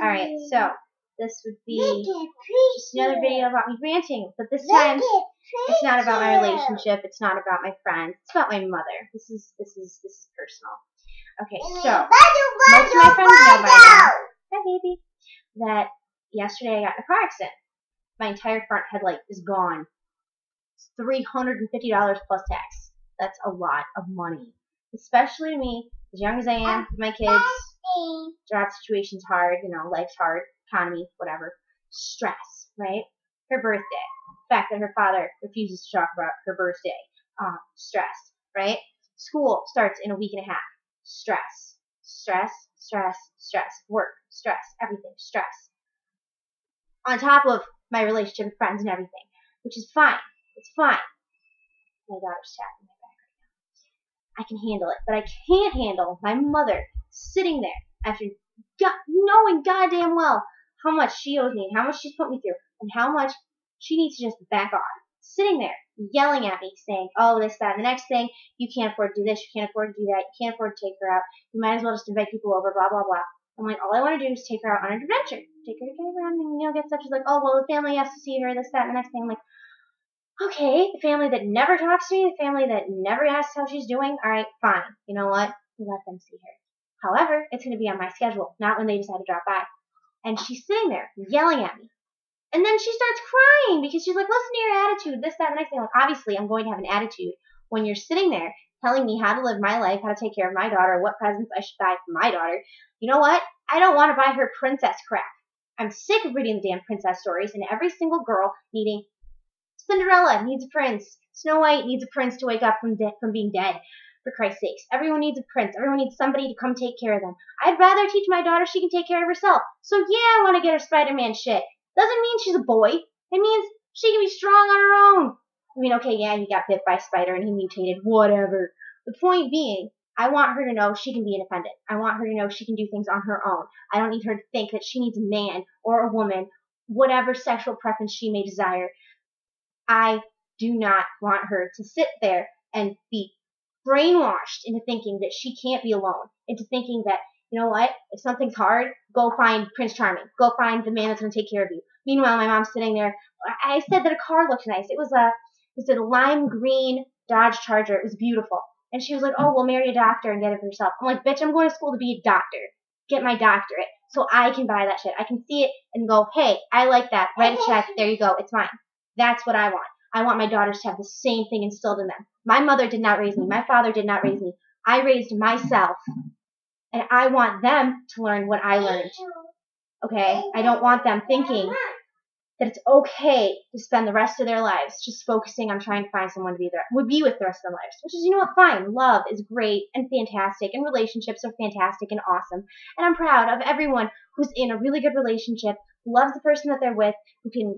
Alright, so this would be just another video about me ranting, but this time it's not about my relationship, it's not about my friends, it's about my mother. This is personal. Okay, so most of my friends know by now, hi baby, that yesterday I got in a car accident. My entire front headlight is gone. It's $350 plus tax. That's a lot of money, especially to me, as young as I am, with my kids. Job situation's hard, life's hard, economy, whatever. Stress, right? Her birthday. The fact that her father refuses to talk about her birthday. Stress, right? School starts in a week and a half. Stress. Stress, stress, stress. Work, stress, everything, stress. On top of my relationship with friends and everything, which is fine. It's fine. My daughter's tapping my back right now. I can handle it, but I can't handle my mother sitting there after knowing goddamn well how much she owes me, how much she's put me through, and how much she needs to just back off. Sitting there, yelling at me, saying, oh, this, that, and the next thing, you can't afford to do this, you can't afford to do that, you can't afford to take her out, you might as well just invite people over, blah, blah, blah. I'm like, all I want to do is take her out on an adventure. Take her to get around and, get stuff. She's like, oh, well, the family has to see her, this, that, and the next thing. I'm like, okay, the family that never talks to me, the family that never asks how she's doing, all right, fine. You know what? Let them see her. However, it's going to be on my schedule, not when they decide to drop by. And she's sitting there yelling at me. And then she starts crying because she's like, listen to your attitude, this, that, and the next thing. Like, obviously, I'm going to have an attitude when you're sitting there telling me how to live my life, how to take care of my daughter, what presents I should buy for my daughter. You know what? I don't want to buy her princess crap. I'm sick of reading the damn princess stories and every single girl needing Cinderella needs a prince. Snow White needs a prince to wake up from being dead. For Christ's sakes. Everyone needs a prince. Everyone needs somebody to come take care of them. I'd rather teach my daughter she can take care of herself. So yeah, I want to get her Spiderman shit. Doesn't mean she's a boy. It means she can be strong on her own. I mean, okay, yeah, he got bit by a spider and he mutated. Whatever. The point being, I want her to know she can be independent. I want her to know she can do things on her own. I don't need her to think that she needs a man or a woman, whatever sexual preference she may desire. I do not want her to sit there and be brainwashed into thinking that she can't be alone, into thinking that, you know what, if something's hard, go find Prince Charming. Go find the man that's going to take care of you. Meanwhile, my mom's sitting there. I said that a car looked nice. It was a lime green Dodge Charger. It was beautiful. And she was like, oh, well, marry a doctor and get it for yourself. I'm like, bitch, I'm going to school to be a doctor. Get my doctorate so I can buy that shit. I can see it and go, hey, I like that. Write a check. There you go. It's mine. That's what I want. I want my daughters to have the same thing instilled in them. My mother did not raise me. My father did not raise me. I raised myself. And I want them to learn what I learned. Okay? I don't want them thinking that it's okay to spend the rest of their lives just focusing on trying to find someone to be with the rest of their lives. Which is, you know what, fine. Love is great and fantastic, and relationships are fantastic and awesome. And I'm proud of everyone who's in a really good relationship, who loves the person that they're with, who can,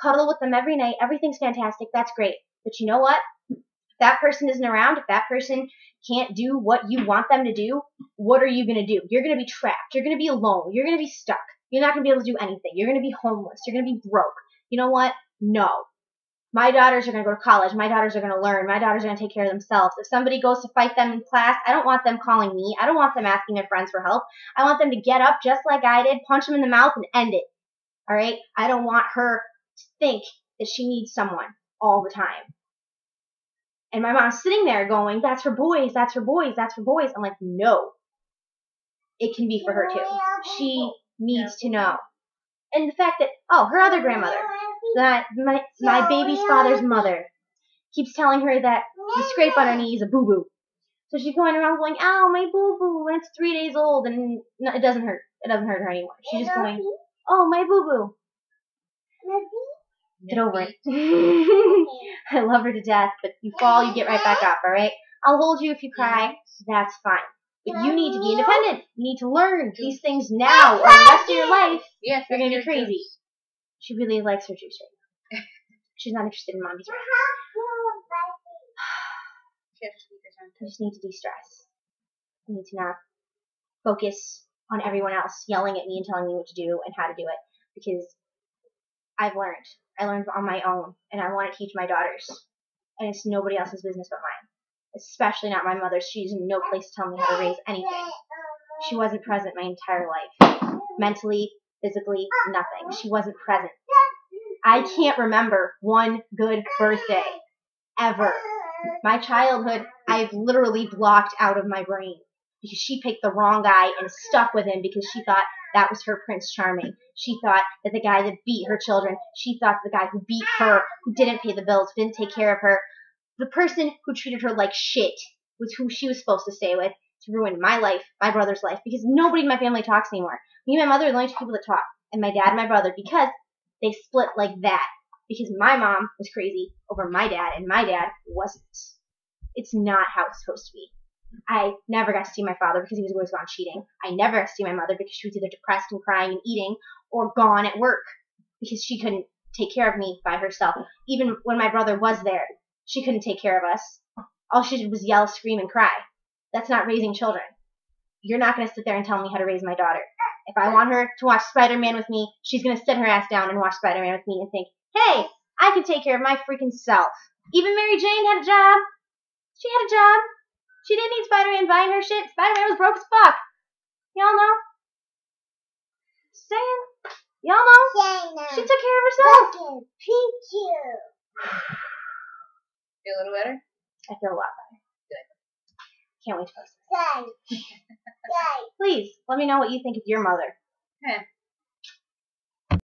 cuddle with them every night. Everything's fantastic. That's great. But you know what? If that person isn't around, if that person can't do what you want them to do, what are you going to do? You're going to be trapped. You're going to be alone. You're going to be stuck. You're not going to be able to do anything. You're going to be homeless. You're going to be broke. You know what? No. My daughters are going to go to college. My daughters are going to learn. My daughters are going to take care of themselves. If somebody goes to fight them in class, I don't want them calling me. I don't want them asking their friends for help. I want them to get up just like I did, punch them in the mouth, and end it. All right? I don't want her to think that she needs someone all the time. And my mom's sitting there going, that's for boys, that's for boys, that's for boys. I'm like, no. It can be for her too. She needs to know. And the fact that, her other grandmother, that my baby's father's mother, keeps telling her that the scrape on her knee is a boo-boo. So she's going around going, ow, my boo-boo, and it's 3 days old, and no, it doesn't hurt. It doesn't hurt her anymore. She's just going, oh, my boo-boo. Get over it. I love her to death, but you fall, you get right back up, alright? I'll hold you if you cry. That's fine. But you need to be independent. You need to learn these things now, or the rest of your life, you're going to be crazy. She really likes her juice right now. She's not interested in mommy's right now. You just need to de-stress. You need to not focus on everyone else yelling at me and telling me what to do and how to do it. Because I've learned. I learned on my own, and I want to teach my daughters. And it's nobody else's business but mine. Especially not my mother's. She's in no place to tell me how to raise anything. She wasn't present my entire life. mentally, physically, nothing. She wasn't present. I can't remember one good birthday ever. My childhood, I've literally blocked out of my brain because she picked the wrong guy and stuck with him because she thought that was her Prince Charming. She thought that the guy that beat her children, she thought the guy who beat her, who didn't pay the bills, didn't take care of her, the person who treated her like shit was who she was supposed to stay with to ruin my life, my brother's life, because nobody in my family talks anymore. Me and my mother are the only two people that talk, and my dad and my brother, because they split like that. Because my mom was crazy over my dad, and my dad wasn't. It's not how it's supposed to be. I never got to see my father because he was always gone cheating. I never got to see my mother because she was either depressed and crying and eating or gone at work because she couldn't take care of me by herself. Even when my brother was there, she couldn't take care of us. All she did was yell, scream, and cry. That's not raising children. You're not going to sit there and tell me how to raise my daughter. If I want her to watch Spiderman with me, she's going to sit her ass down and watch Spiderman with me and think, hey, I can take care of my freaking self. Even Mary Jane had a job. She had a job. She didn't need Spider-Man buying her shit. Spider-Man was broke as fuck. Y'all know? Saying. Y'all know? She took care of herself. Feel a little better? I feel a lot better. Good. Can't wait to post this. Please, let me know what you think of your mother. Okay.